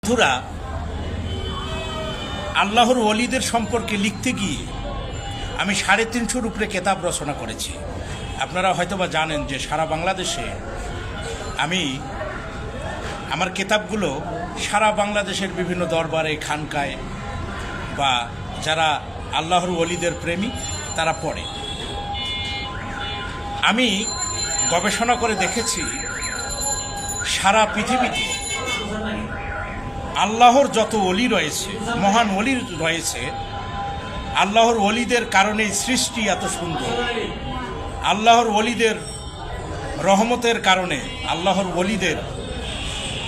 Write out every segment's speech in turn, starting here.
বন্ধুরা, আল্লাহর ওলিদের সম্পর্কে লিখতে গিয়ে আমি 350-র উপরে কেতাব রচনা করেছি। আপনারা হয়তোবা জানেন যে সারা বাংলাদেশে আমি আমার কেতাবগুলো সারা বাংলাদেশের বিভিন্ন দরবারে, খানকায় বা যারা আল্লাহর ওলিদের প্রেমী তারা পড়ে। আমি গবেষণা করে দেখেছি সারা পৃথিবীতে আল্লাহর যত ওলি রয়েছে, মহান ওলি রয়েছে, আল্লাহর ওলিদের কারণেই সৃষ্টি এত সুন্দর। আল্লাহর ওলিদের রহমতের কারণে, আল্লাহর ওলিদের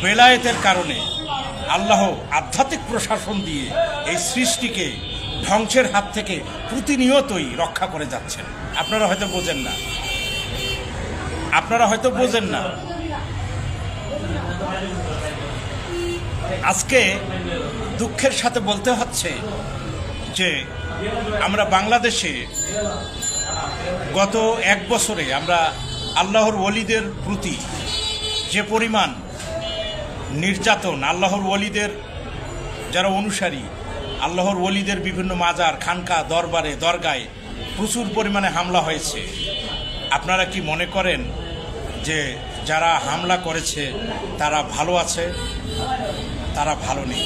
বেলায়েতের কারণে আল্লাহ আধ্যাত্মিক প্রশাসন দিয়ে এই সৃষ্টিকে ধ্বংসের হাত থেকে প্রতিনিয়তই রক্ষা করে যাচ্ছেন। আপনারা হয়তো বোঝেন না। আজকে দুঃখের সাথে বলতে হচ্ছে যে আমরা বাংলাদেশে গত 1 বছরে আমরা আল্লাহর ওলিদের প্রতি যে পরিমাণ নির্যাতন, আল্লাহর ওলিদের যারা অনুসারী, আল্লাহর ওলিদের বিভিন্ন মাজার, খানকা, দরবারে, দরগায় প্রচুর পরিমাণে হামলা হয়েছে। আপনারা কি মনে করেন যে যারা হামলা করেছে তারা ভালো আছে? তারা ভালো নেই।